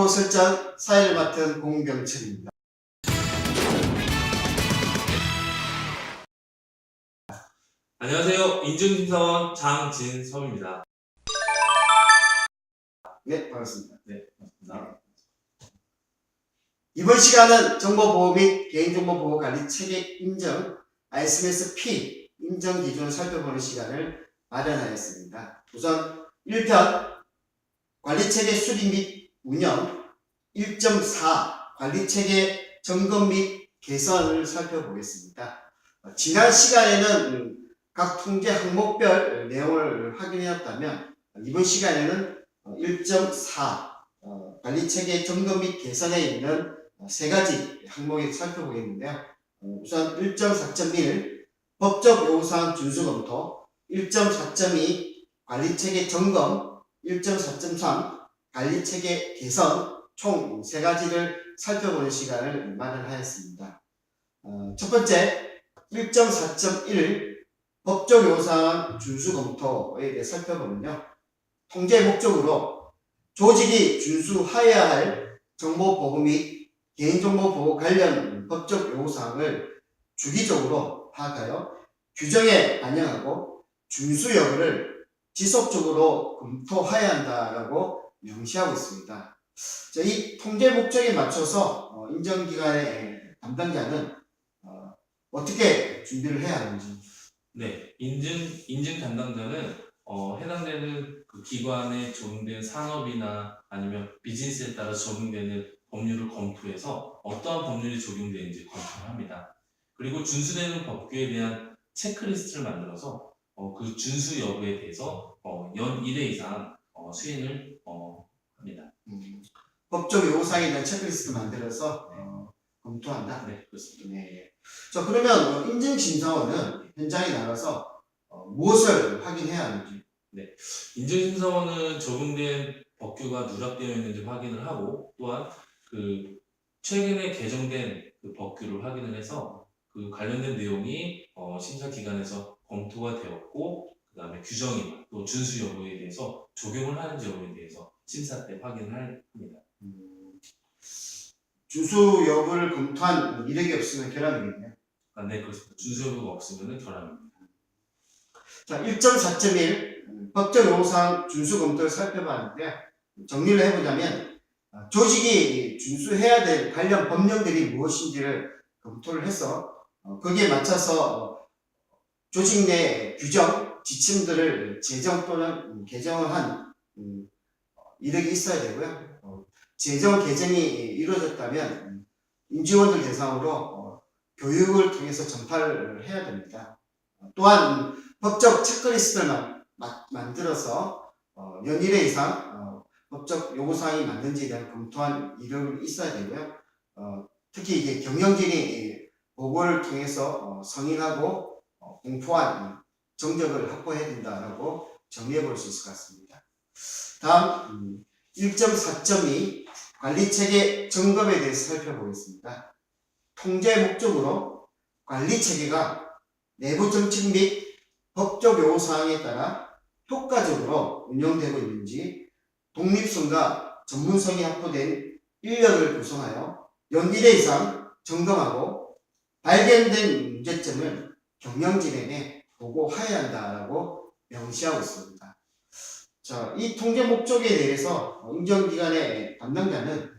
정보 설정 사회를 맡은 공병철입니다. 안녕하세요. 인증심사원 장진섭입니다. 네, 반갑습니다. 네, 반갑습니다. 이번 시간은 정보보호 및 개인정보보호관리 체계 인정 ISMS-P 인정 기준을 살펴보는 시간을 마련하였습니다. 우선 1편 관리체계 수립 및 운영 1.4 관리체계 점검 및 개선을 살펴보겠습니다. 지난 시간에는 각 통제 항목별 내용을 확인하였다면 이번 시간에는 1.4 관리체계 점검 및 개선에 있는 세 가지 항목을 살펴보겠는데요. 우선 1.4.1 법적 요구사항 준수 검토, 1.4.2 관리체계 점검, 1.4.3 관리체계 개선 총 세 가지를 살펴보는 시간을 마련하였습니다. 첫 번째 1.4.1 법적 요구사항 준수 검토에 대해 살펴보면요. 통제 목적으로 조직이 준수하여야 할 정보보호 및 개인정보보호 관련 법적 요구사항을 주기적으로 파악하여 규정에 반영하고 준수 여부를 지속적으로 검토해야 한다라고 명시하고 있습니다. 이 통제 목적에 맞춰서 인정기관의 담당자는 어떻게 준비를 해야 하는지. 네, 인증 담당자는 해당되는 그 기관에 적용된 산업이나 아니면 비즈니스에 따라 적용되는 법률을 검토해서 어떠한 법률이 적용되는지 검토를 합니다. 그리고 준수되는 법규에 대한 체크리스트를 만들어서 그 준수 여부에 대해서 연 1회 이상 수행을 합니다. 법적 요구사항에 대한 체크리스트 만들어서 검토한다? 네, 그렇습니다. 네. 자, 그러면 인증심사원은 현장에 나가서 무엇을 확인해야 하는지. 인증심사원은 적용된 법규가 누락되어 있는지 확인을 하고, 또한 그 최근에 개정된 그 법규를 확인을 해서 그 관련된 내용이 심사기관에서 검토가 되었고, 그 다음에 규정이나 또 준수 여부에 대해서 적용을 하는지 여부에 대해서 심사 때 확인을 합니다. 준수 여부를 검토한 이력이 없으면 결함이겠네요. 네, 그렇습니다. 준수 여부가 없으면 결함입니다. 자, 1.4.1 법적 요구사항 준수 검토를 살펴봤는데 정리를 해보자면 조직이 준수해야 될 관련 법령들이 무엇인지를 검토를 해서 거기에 맞춰서 조직 내 규정, 지침들을 제정 또는 개정을 한 이력이 있어야 되고요. 제정 개정이 이루어졌다면 임직원들 대상으로 교육을 통해서 전파를 해야 됩니다. 또한 법적 체크리스트를 만들어서 연일회 이상 법적 요구사항이 맞는지에 대한 검토한 이력이 있어야 되고요. 특히 이게 경영진이 보고를 통해서 성인하고 공포한 정적을 확보해야 된다라고 정리해 볼 수 있을 것 같습니다. 다음 1.4.2 관리체계 점검에 대해서 살펴보겠습니다. 통제 목적으로 관리체계가 내부 정책 및 법적 요구사항에 따라 효과적으로 운영되고 있는지 독립성과 전문성이 확보된 인력을 구성하여 연일회 이상 점검하고 발견된 문제점을 경영진에게 보고해야 한다라고 명시하고 있습니다. 자, 이 통제 목적에 대해서 인정기관의 담당자는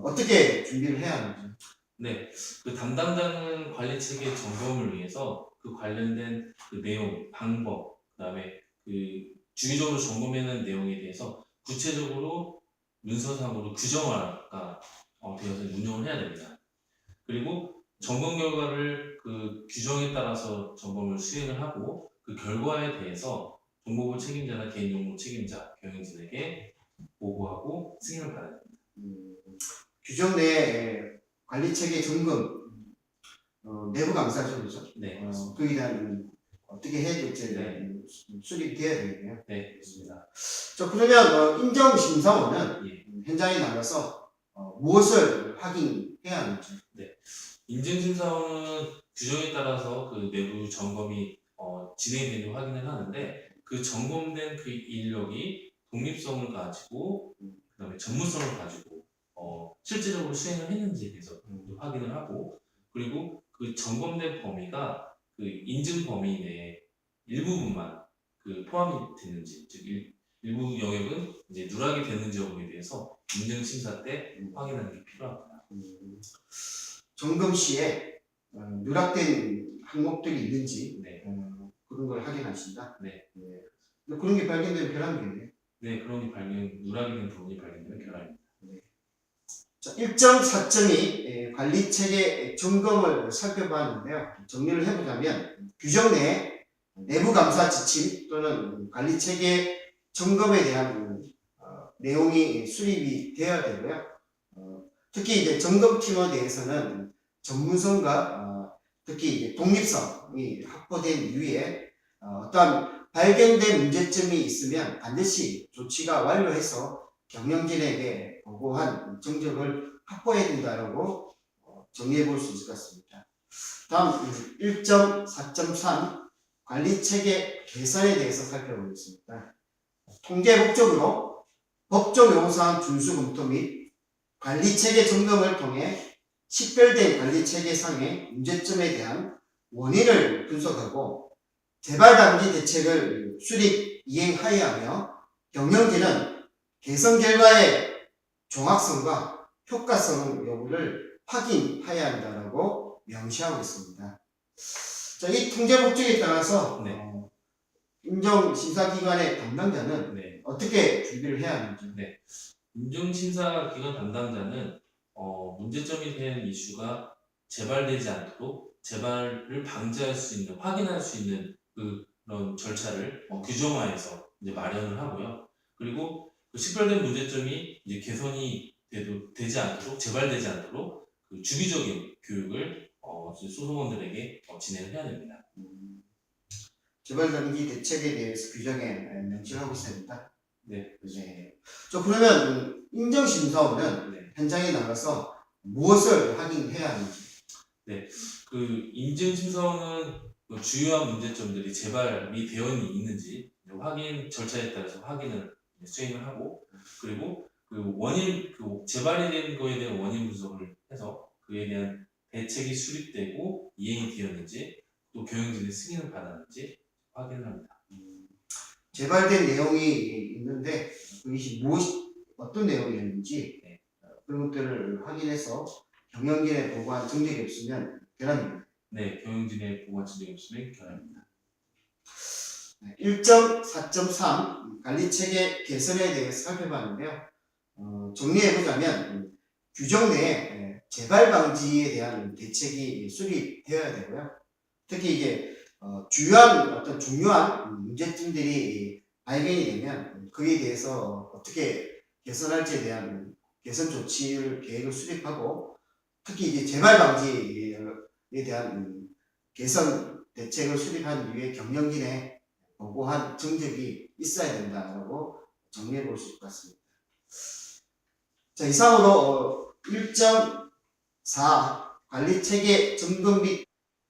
어떻게 준비를 해야 하는지. 네, 그 담당자는 관리체계 점검을 위해서 그 관련된 그 내용, 방법, 그다음에 그 주기적으로 점검하는 내용에 대해서 구체적으로 문서상으로 규정화가 되어서 운영을 해야 됩니다. 그리고 점검 결과를 그 규정에 따라서 점검을 수행을 하고 그 결과에 대해서 정보보 책임자나 개인정보 책임자, 경영진에게 보고하고 승인을 받아야 됩니다. 규정 내 관리체계 점검 내부 감사죠, 그렇죠? 네, 그에 대한 어떻게 해야 될지에 대한 수립이 되어야 되겠네요. 네, 그렇습니다. 자, 그러면 인정심사원은 예. 현장에 나가서 무엇을 확인해야 하는지. 인증심사원은 규정에 따라서 그 내부 점검이 진행되는지 확인을 하는데 그 점검된 그 인력이 독립성을 가지고 그다음에 전문성을 가지고 실질적으로 수행을 했는지에 대해서 확인을 하고, 그리고 그 점검된 범위가 그 인증 범위 내에 일부분만 그 포함이 됐는지, 즉 일부 영역은 이제 누락이 됐는지 여부에 대해서 인증 심사 때 확인하는 게 필요합니다. 점검 시에 누락된 항목들이 있는지 네. 그런 걸 확인하신다. 네. 근데 그런 게 발견되면 결함이겠네요. 네, 그런 게 누락이 된 부분이 발견되면 결함입니다. 자, 1.4.2 관리 체계 점검을 살펴봤는데요. 정리를 해보자면 규정 내 내부 감사 지침 또는 관리 체계 점검에 대한 내용이 수립이 되어야 되고요. 특히 이제 점검팀에 대해서는 전문성과 특히 이제 독립성이 확보된 이후에 어떠한 발견된 문제점이 있으면 반드시 조치가 완료해서 경영진에게 보고한 정적을 확보해야 된다라고 정리해 볼 수 있을 것 같습니다. 다음 1.4.3 관리 체계 개선에 대해서 살펴보겠습니다. 통계 목적으로 법적 요구사항 준수 검토 및 관리 체계 점검을 통해 식별된 관리 체계상의 문제점에 대한 원인을 분석하고 재발 방지 대책을 수립 이행하여야 하며 경영진은 개선 결과의 종합성과 효과성 여부를 확인해야 한다고 명시하고 있습니다. 자, 이 통제 목적에 따라서 네. 인정심사기관의 담당자는 네. 어떻게 준비를 해야 하는지. 네. 인증심사기관 담당자는 문제점이 된 이슈가 재발되지 않도록 재발을 방지할 수 있는, 확인할 수 있는 그런 절차를 규정화해서 이제 마련을 하고요. 그리고 그 식별된 문제점이 이제 개선이 되지 않도록, 재발되지 않도록 그 주기적인 교육을 소송원들에게 진행을 해야 됩니다. 재발 방지 대책에 대해서 규정에 명시를 하고 있습니다. 네. 네. 자, 그러면 인정심사원은 네. 현장에 나가서 무엇을 확인해야 하는지. 그 인증심사원은 그 주요한 문제점들이 재발이 되어 있는지 확인 절차에 따라서 확인을 수행을 하고, 그리고 그 원인, 그 재발이 된 거에 대한 원인 분석을 해서 그에 대한 대책이 수립되고 이행이 되었는지, 또 경영진의 승인을 받았는지 확인을 합니다. 재발된 내용이 있는데 그것이 어떤 내용이었는지 네. 그런 것들을 확인해서 경영진에 보고한 정책이 없으면 결함입니다. 네, 경영진의 보고한 정책이 없으면 결함입니다. 1.4.3 관리체계 개선에 대해서 살펴봤는데요. 정리해보자면 규정 내에 재발 방지에 대한 대책이 수립되어야 되고요. 특히 이게 주요한 어떤 중요한 문제점들이 발견이 되면 그에 대해서 어떻게 개선할지에 대한 개선 조치를 계획을 수립하고, 특히 이제 재발 방지에 대한 개선 대책을 수립한 이후에 경영진에 보고한 정책이 있어야 된다라고 정리해 볼 수 있을 것 같습니다. 자, 이상으로 1.4 관리 체계 점검 및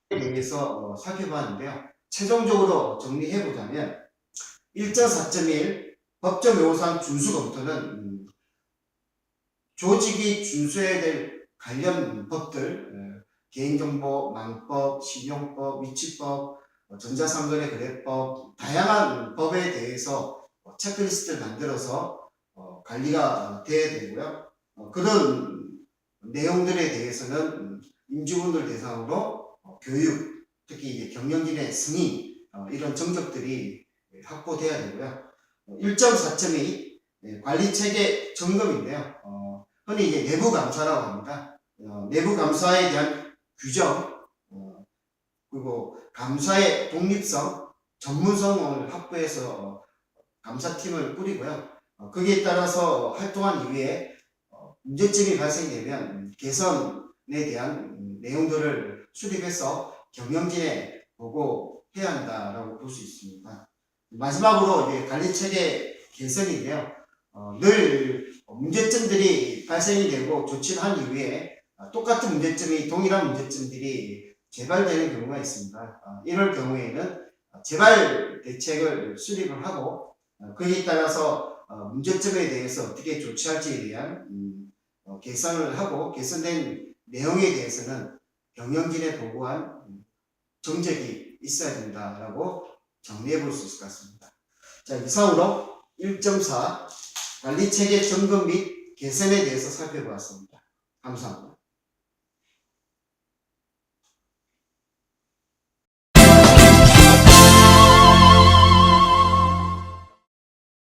대해서 살펴봤는데요. 최종적으로 정리해 보자면 1.4.1 법적 요구사항 준수 검토는 조직이 준수해야 될 관련 법들, 개인정보망법, 신용법, 위치법, 전자상거래 거래법, 다양한 법에 대해서 체크리스트를 만들어서 관리가 돼야 되고요. 그런 내용들에 대해서는 임직원들 대상으로 교육, 특히 이제 경영진의 승인, 이런 정적들이 확보돼야 되고요. 1.4.2 관리체계 점검인데요. 흔히 이제 내부 감사라고 합니다. 내부 감사에 대한 규정, 그리고 감사의 독립성, 전문성을 확보해서 감사팀을 꾸리고요. 거기에 따라서 활동한 이후에 문제점이 발생되면 개선에 대한 내용들을 수립해서 경영진에 보고해야 한다라고 볼 수 있습니다. 마지막으로 이제 관리체계 개선인데요. 늘 문제점들이 발생이 되고 조치를 한 이후에 똑같은 문제점이, 동일한 문제점들이 재발되는 경우가 있습니다. 이럴 경우에는 재발 대책을 수립을 하고 거기에 따라서 문제점에 대해서 어떻게 조치할지에 대한 개선을 하고 개선된 내용에 대해서는 경영진에 보고한 정책이 있어야 된다라고 정리해 볼 수 있을 것 같습니다. 자, 이상으로 1.4 관리체계 점검 및 개선에 대해서 살펴보았습니다. 감사합니다.